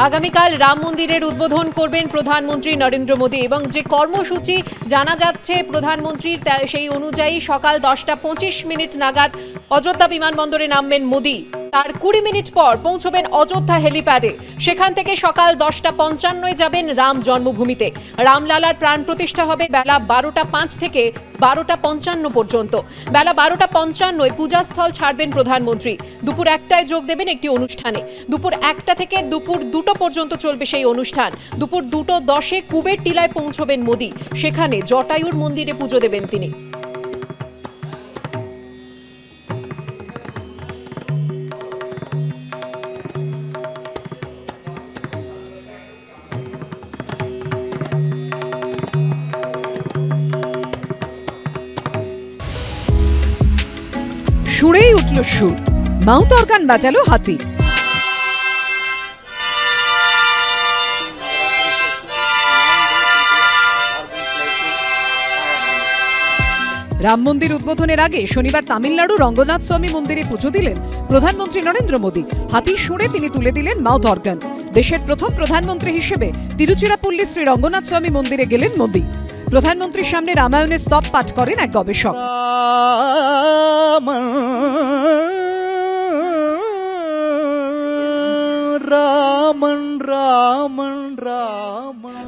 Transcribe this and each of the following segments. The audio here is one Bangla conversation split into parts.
আগামীকাল রাম মন্দিরের উদ্বোধন করবেন প্রধানমন্ত্রী নরেন্দ্র মোদী এবং যে কর্মসূচি জানা যাচ্ছে প্রধানমন্ত্রীর সেই অনুযায়ী সকাল 10:25 নাগাদ অযোধ্যা বিমানবন্দরে নামবেন মোদী। তার 20 মিনিট পর পৌঁছবেন অযোধ্যা হেলিপ্যাডে। সেখান থেকে সকাল 10:55 যাবেন রাম জন্মভূমিতে। রামলালার প্রাণ প্রতিষ্ঠা হবে বেলা 12:05 থেকে 12:55 পর্যন্ত। বেলা 12:55 পূজাস্থল ছাড়বেন প্রধানমন্ত্রী। দুপুর 1টায় যোগ দেবেন একটি অনুষ্ঠানে। দুপুর 1টা থেকে দুপুর 2টো পর্যন্ত চলবে সেই অনুষ্ঠান। দুপুর 2:10 কুবের টিলায় পৌঁছবেন মোদী। সেখানে জটায়ুর মন্দিরে পুজো দেবেন তিনি। সুরেই উঠল সুর, মাউথ অর্গান বাজালো হাতি। রাম মন্দির উদ্বোধনের আগে শনিবার তামিলনাড়ু রঙ্গনাথ স্বামী মন্দিরে পুজো দিলেন প্রধানমন্ত্রী নরেন্দ্র মোদী। হাতির সুরে তিনি তুলে দিলেন মাউথ অর্গান। দেশের প্রথম প্রধানমন্ত্রী হিসেবে তিরুচিরাপল্লী শ্রী রঙ্গনাথ স্বামী মন্দিরে গেলেন মোদী। প্রধানমন্ত্রীর সামনে রামায়ণের স্তব পাঠ করেন এক গবেষক।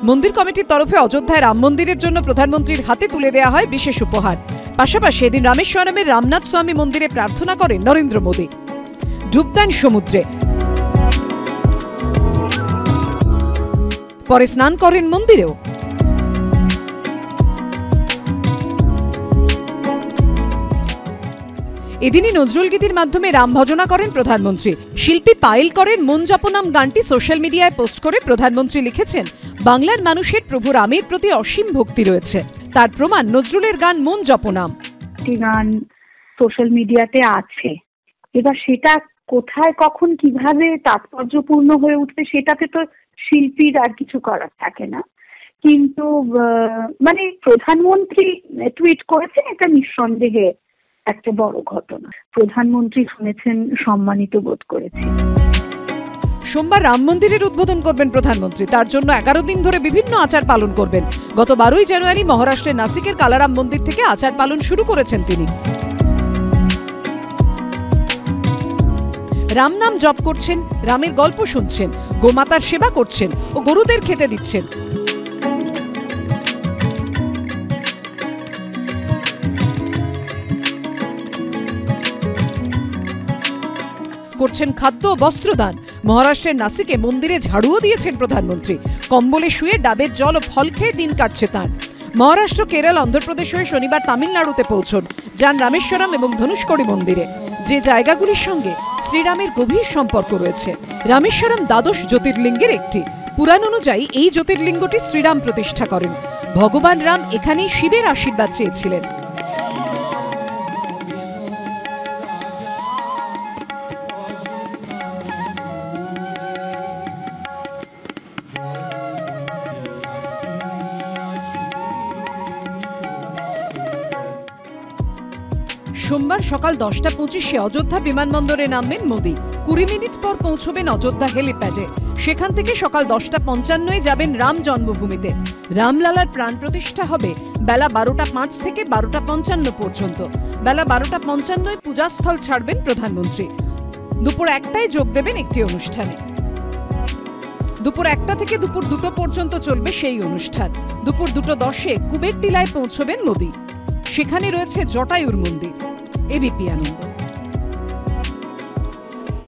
মন্দির কমিটির তরফে অযোধ্যায় রাম মন্দিরের জন্য প্রধানমন্ত্রীর হাতে তুলে দেওয়া হয় বিশেষ উপহার। পাশাপাশি এদিন রামেশ্বরমের রামনাথ স্বামী মন্দিরে প্রার্থনা করেন নরেন্দ্র মোদী। ডুব দেন সমুদ্রে, পরে স্নান করেন মন্দিরেও। এদিনই নজরুল গীতির মাধ্যমে রাম ভজনা করেন প্রধানমন্ত্রী। শিল্পী পায়েল করেন মন জপনাম গানটি সোশ্যাল মিডিয়ায় পোস্ট করে প্রধানমন্ত্রী লিখেছেন, বাংলার মানুষের প্রভু রামের প্রতি অসীম ভক্তি রয়েছে। তার প্রমাণ নজরুলের গান মন জপনাম। গান সোশ্যাল মিডিয়াতে আছে, এবার সেটা কোথায় কখন কিভাবে তাৎপর্যপূর্ণ হয়ে উঠবে সেটাতে তো শিল্পীর আর কিছু করার থাকে না। কিন্তু মানে প্রধানমন্ত্রী টুইট করেছেন, এটা নিঃসন্দেহে একটা বড় ঘটনা। প্রধানমন্ত্রী শুনেছেন, সম্মানিত বোধ করেছি। সোমবার রাম মন্দিরের উদ্বোধন করবেন প্রধানমন্ত্রী। তার জন্য 11 দিন ধরে বিভিন্ন আচার পালন করবেন। গত 12ই জানুয়ারি মহারাষ্ট্রের নাসিকের কালারাম মন্দির থেকে আচার পালন শুরু করেছেন তিনি। রাম নাম জপ করছেন, রামের গল্প শুনছেন, গোমাতার সেবা করছেন ও গরুদের খেতে দিচ্ছেন। করছেন খাদ্য ও বস্ত্রদান। মহারাষ্ট্রের নাসিকে মন্দিরে ঝাড়ুও দিয়েছেন প্রধানমন্ত্রী। কম্বলে শুয়ে ডাবের জল ও ফল খেয়ে দিন কাটছে তাঁর। মহারাষ্ট্র, কেরল, অন্ধ্রপ্রদেশ হয়ে শনিবার তামিলনাড়ুতে পৌঁছন। যান রামেশ্বরম এবং ধনুষ্কড়ি মন্দিরে, যে জায়গাগুলির সঙ্গে শ্রীরামের গভীর সম্পর্ক রয়েছে। রামেশ্বরম দ্বাদশ জ্যোতির্লিঙ্গের একটি। পুরাণ অনুযায়ী এই জ্যোতির্লিঙ্গটি শ্রীরাম প্রতিষ্ঠা করেন। ভগবান রাম এখানেই শিবের আশীর্বাদ চেয়েছিলেন। সোমবার সকাল 10:25 অযোধ্যা বিমানবন্দরে নামবেন মোদী। 20 মিনিট পর পৌঁছবেন অযোধ্যা হেলিপ্যাডে। সেখান থেকে সকাল 10:55 যাবেন রাম জন্মভূমিতে। রামলালার প্রাণ প্রতিষ্ঠা হবে বেলা 12:05 থেকে 12:55 পর্যন্ত। বেলা 12:55 পূজাস্থল ছাড়বেন প্রধানমন্ত্রী। দুপুর 1টায় যোগ দেবেন একটি অনুষ্ঠানে। দুপুর 1টা থেকে দুপুর 2টো পর্যন্ত চলবে সেই অনুষ্ঠান। দুপুর 2:10 কুবের টিলায় পৌঁছবেন মোদী। সেখানে রয়েছে জটায়ুর মন্দির। এবিপি আনন্দ।